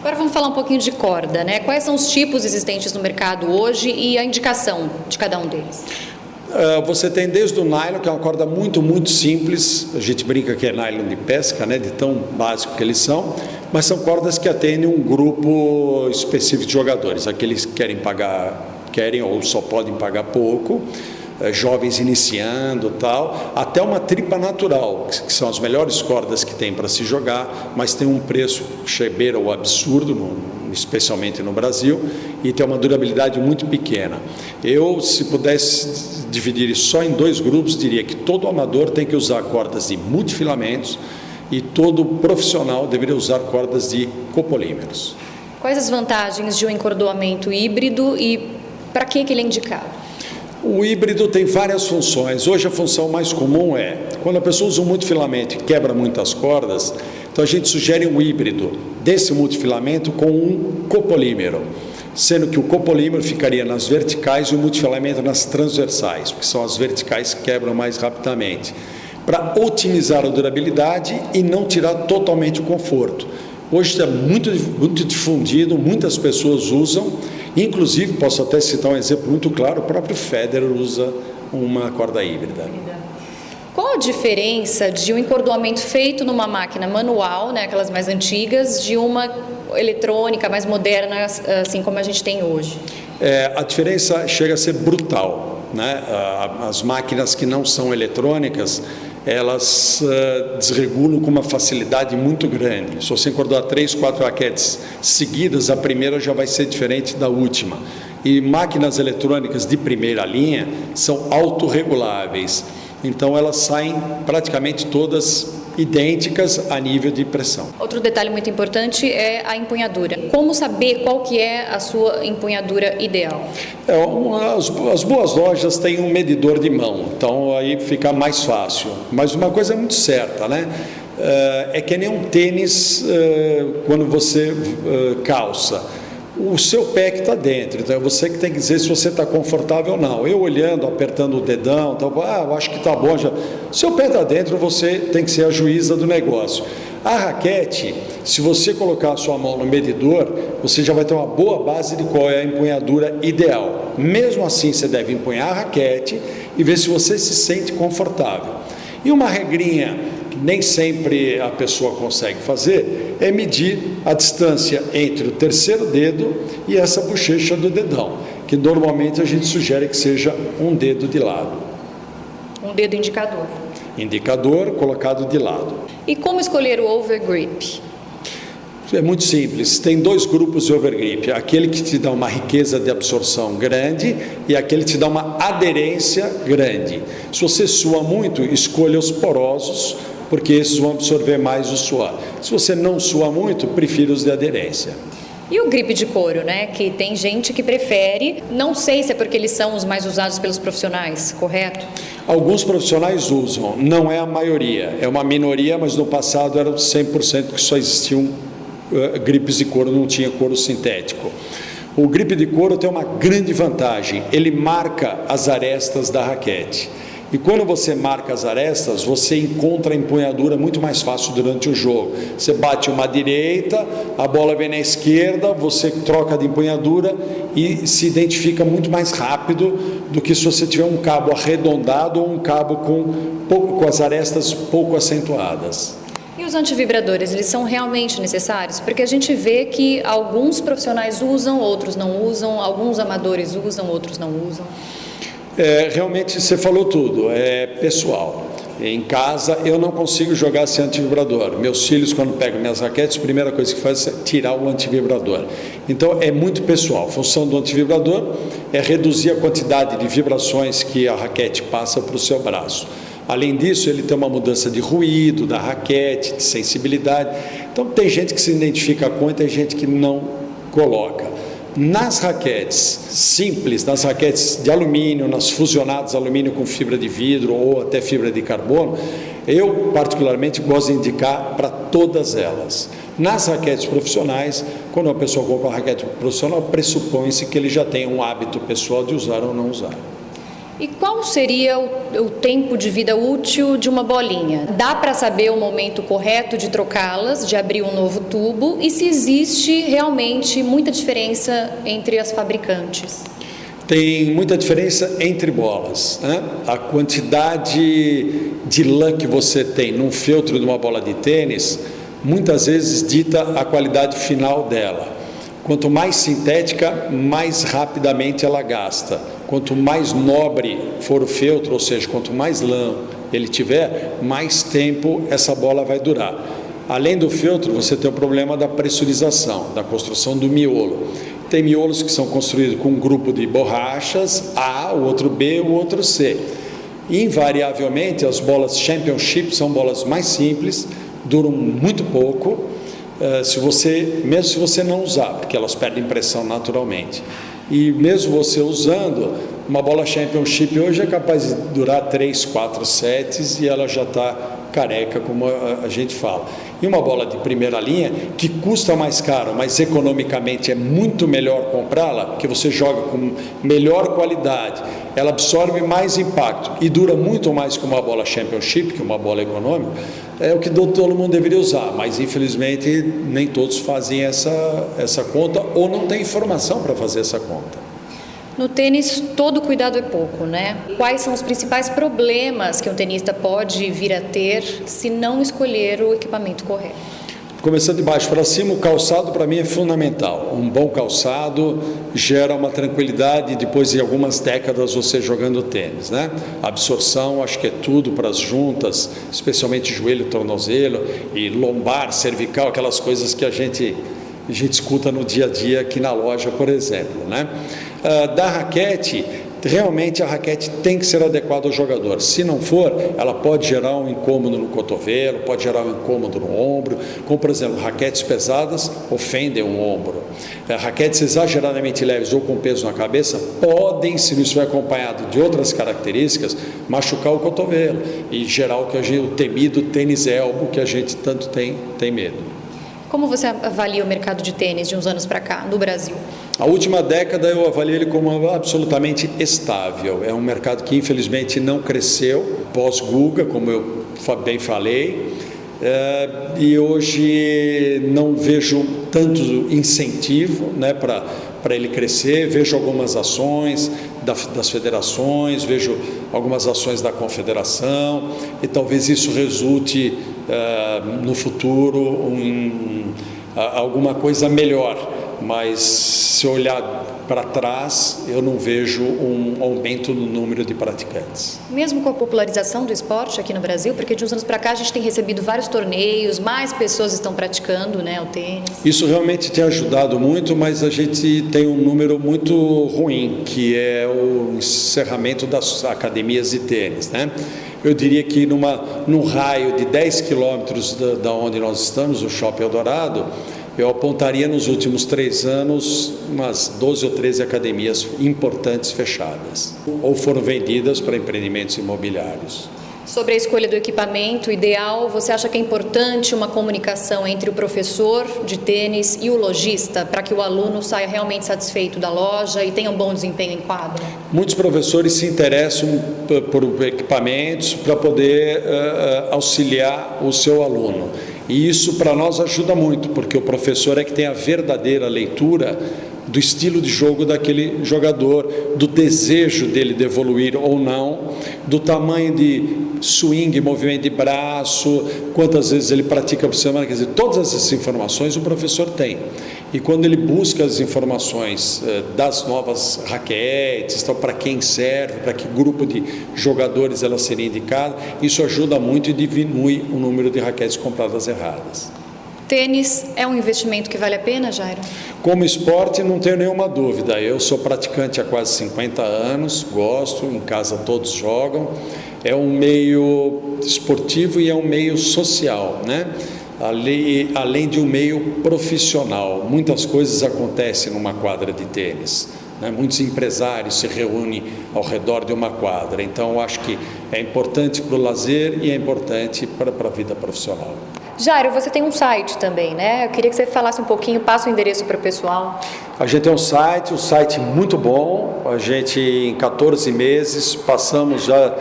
Agora vamos falar um pouquinho de corda, né? Quais são os tipos existentes no mercado hoje e a indicação de cada um deles? Você tem desde o nylon, que é uma corda muito simples, a gente brinca que é nylon de pesca, né, de tão básico que eles são, mas são cordas que atendem um grupo específico de jogadores, aqueles que querem ou só podem pagar pouco, jovens iniciando tal, até uma tripa natural, que são as melhores cordas que tem para se jogar, mas tem um preço que beira o absurdo, especialmente no Brasil, e tem uma durabilidade muito pequena. Eu, se pudesse dividir isso só em dois grupos, diria que todo amador tem que usar cordas de multifilamentos e todo profissional deveria usar cordas de copolímeros. Quais as vantagens de um encordoamento híbrido e para que ele é indicado? O híbrido tem várias funções. Hoje a função mais comum é, quando a pessoa usa um multifilamento e quebra muitas cordas, então a gente sugere um híbrido desse multifilamento com um copolímero, sendo que o copolímero ficaria nas verticais e o multifilamento nas transversais, porque são as verticais que quebram mais rapidamente, para otimizar a durabilidade e não tirar totalmente o conforto. Hoje está muito difundido, muitas pessoas usam, inclusive, posso até citar um exemplo muito claro, o próprio Federer usa uma corda híbrida. Qual a diferença de um encordoamento feito numa máquina manual, né, aquelas mais antigas, de uma eletrônica mais moderna, assim como a gente tem hoje? A diferença chega a ser brutal, né? As máquinas que não são eletrônicas, elas desregulam com uma facilidade muito grande. Se você encordoar 3, 4 raquetes seguidas, a primeira já vai ser diferente da última. E máquinas eletrônicas de primeira linha são autorreguláveis. Então elas saem praticamente todas idênticas a nível de pressão. Outro detalhe muito importante é a empunhadura. Como saber qual que é a sua empunhadura ideal? As boas lojas têm um medidor de mão, então aí fica mais fácil. Mas uma coisa é muito certa, né? É que nem um tênis quando você calça. O seu pé que está dentro, então é você que tem que dizer se você está confortável ou não. Eu olhando, apertando o dedão, eu acho que está bom. Já. Seu pé está dentro, você tem que ser a juíza do negócio. A raquete, se você colocar a sua mão no medidor, você já vai ter uma boa base de qual é a empunhadura ideal. Mesmo assim, você deve empunhar a raquete e ver se você se sente confortável. E uma regrinha que nem sempre a pessoa consegue fazer é medir a distância entre o terceiro dedo e essa bochecha do dedão, que normalmente a gente sugere que seja um dedo de lado. Um dedo indicador. Indicador colocado de lado. E como escolher o overgrip? É muito simples, tem dois grupos de overgrip, aquele que te dá uma riqueza de absorção grande e aquele que te dá uma aderência grande. Se você sua muito, escolha os porosos, porque esses vão absorver mais o suor. Se você não sua muito, prefira os de aderência. E o grip de couro, né? Que tem gente que prefere, não sei se é porque eles são os mais usados pelos profissionais, correto? Alguns profissionais usam, não é a maioria, é uma minoria, mas no passado era 100% que só existiam gripes de couro, não tinha couro sintético. O grip de couro tem uma grande vantagem, ele marca as arestas da raquete. E quando você marca as arestas, você encontra a empunhadura muito mais fácil durante o jogo. Você bate uma direita, a bola vem na esquerda, você troca de empunhadura e se identifica muito mais rápido do que se você tiver um cabo arredondado ou um cabo com as arestas pouco acentuadas. E os antivibradores, eles são realmente necessários? Porque a gente vê que alguns profissionais usam, outros não usam, alguns amadores usam, outros não usam. Realmente você falou tudo, é pessoal. Em casa eu não consigo jogar sem antivibrador. Meus filhos, quando pegam minhas raquetes, a primeira coisa que fazem é tirar o antivibrador. Então é muito pessoal. A função do antivibrador é reduzir a quantidade de vibrações que a raquete passa para o seu braço. Além disso, ele tem uma mudança de ruído da raquete, de sensibilidade. Então tem gente que se identifica com e tem gente que não coloca. Nas raquetes simples, nas raquetes de alumínio, nas fusionadas alumínio com fibra de vidro ou até fibra de carbono, eu particularmente gosto de indicar para todas elas. Nas raquetes profissionais, quando uma pessoa compra uma raquete profissional, pressupõe-se que ele já tem um hábito pessoal de usar ou não usar. E qual seria o tempo de vida útil de uma bolinha? Dá para saber o momento correto de trocá-las, de abrir um novo tubo, e se existe realmente muita diferença entre as fabricantes? Tem muita diferença entre bolas, né? A quantidade de lã que você tem num feltro de uma bola de tênis, muitas vezes dita a qualidade final dela. Quanto mais sintética, mais rapidamente ela gasta. Quanto mais nobre for o feltro, ou seja, quanto mais lã ele tiver, mais tempo essa bola vai durar. Além do feltro, você tem o problema da pressurização, da construção do miolo. Tem miolos que são construídos com um grupo de borrachas, A, o outro B, o outro C. Invariavelmente, as bolas Championship são bolas mais simples, duram muito pouco, mesmo se você não usar, porque elas perdem pressão naturalmente. E mesmo você usando, uma bola Championship hoje é capaz de durar 3, 4 sets e ela já está careca, como a gente fala. E uma bola de primeira linha, que custa mais caro, mas economicamente é muito melhor comprá-la, porque você joga com melhor qualidade, ela absorve mais impacto e dura muito mais que uma bola Championship, que uma bola econômica, é o que todo mundo deveria usar, mas infelizmente nem todos fazem essa conta ou não tem informação para fazer essa conta. No tênis, todo cuidado é pouco, né? Quais são os principais problemas que um tenista pode vir a ter se não escolher o equipamento correto? Começando de baixo para cima, o calçado para mim é fundamental. Um bom calçado gera uma tranquilidade depois de algumas décadas você jogando tênis, né? A absorção, acho que é tudo para as juntas, especialmente joelho, tornozelo e lombar, cervical, aquelas coisas que a gente escuta no dia a dia aqui na loja, por exemplo, né? Da raquete, realmente a raquete tem que ser adequada ao jogador. Se não for, ela pode gerar um incômodo no cotovelo, pode gerar um incômodo no ombro, como por exemplo, raquetes pesadas ofendem o ombro. Raquetes exageradamente leves ou com peso na cabeça podem, se isso for acompanhado de outras características, machucar o cotovelo e gerar o temido tênis elbow que a gente tanto tem medo. Como você avalia o mercado de tênis de uns anos para cá, no Brasil? A última década eu avalio ele como absolutamente estável. É um mercado que infelizmente não cresceu pós-Guga, como eu bem falei, e hoje não vejo tanto incentivo, né, para ele crescer. Vejo algumas ações das federações, vejo algumas ações da confederação e talvez isso resulte no futuro em alguma coisa melhor. Mas se olhar para trás, eu não vejo um aumento no número de praticantes. Mesmo com a popularização do esporte aqui no Brasil, porque de uns anos para cá a gente tem recebido vários torneios, mais pessoas estão praticando, né, o tênis. Isso realmente tem ajudado muito, mas a gente tem um número muito ruim, que é o encerramento das academias de tênis, né? Eu diria que num raio de 10 quilômetros da onde nós estamos, o Shopping Eldorado, eu apontaria nos últimos 3 anos umas 12 ou 13 academias importantes fechadas ou foram vendidas para empreendimentos imobiliários. Sobre a escolha do equipamento ideal, você acha que é importante uma comunicação entre o professor de tênis e o lojista para que o aluno saia realmente satisfeito da loja e tenha um bom desempenho em quadra? Muitos professores se interessam por equipamentos para poder auxiliar o seu aluno. E isso para nós ajuda muito, porque o professor é que tem a verdadeira leitura do estilo de jogo daquele jogador, do desejo dele de evoluir ou não, do tamanho de swing, movimento de braço, quantas vezes ele pratica por semana, quer dizer, todas essas informações o professor tem. E quando ele busca as informações das novas raquetes, então, para quem serve, para que grupo de jogadores ela seria indicada, isso ajuda muito e diminui o número de raquetes compradas erradas. Tênis é um investimento que vale a pena, Jairo? Como esporte, não tenho nenhuma dúvida. Eu sou praticante há quase 50 anos, gosto, em casa todos jogam. É um meio esportivo e é um meio social, né? Além de um meio profissional. Muitas coisas acontecem numa quadra de tênis, né? Muitos empresários se reúnem ao redor de uma quadra. Então, eu acho que é importante para o lazer e é importante para a vida profissional. Jairo, você tem um site também, né? Eu queria que você falasse um pouquinho, passa o endereço para o pessoal. A gente tem um site muito bom. A gente, em 14 meses, passamos já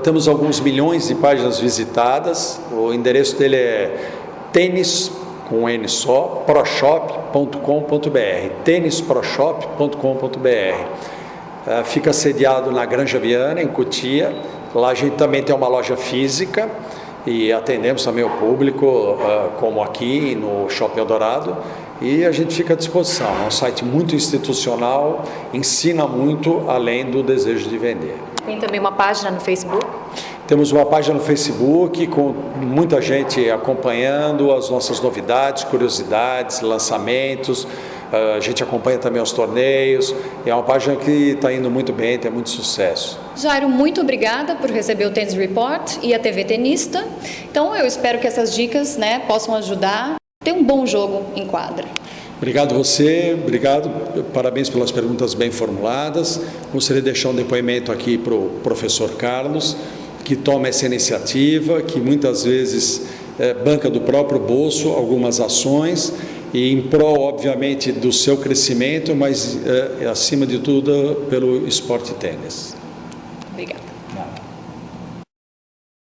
temos alguns milhões de páginas visitadas. O endereço dele é tênis, com N só, proshop.com.br, tênisproshop.com.br. Fica sediado na Granja Viana, em Cotia. Lá a gente também tem uma loja física e atendemos também o público, como aqui no Shopping Eldorado, e a gente fica à disposição. É um site muito institucional, ensina muito além do desejo de vender. Tem também uma página no Facebook? Temos uma página no Facebook com muita gente acompanhando as nossas novidades, curiosidades, lançamentos. A gente acompanha também os torneios. É uma página que está indo muito bem, tem muito sucesso. Jairo, muito obrigada por receber o Tênis Report e a TV Tenista. Então eu espero que essas dicas, né, possam ajudar a ter um bom jogo em quadra. Obrigado você, obrigado, parabéns pelas perguntas bem formuladas. Gostaria de deixar um depoimento aqui para o professor Carlos, que toma essa iniciativa, que muitas vezes banca do próprio bolso algumas ações, e em prol, obviamente, do seu crescimento, mas acima de tudo pelo esporte tênis. Obrigada.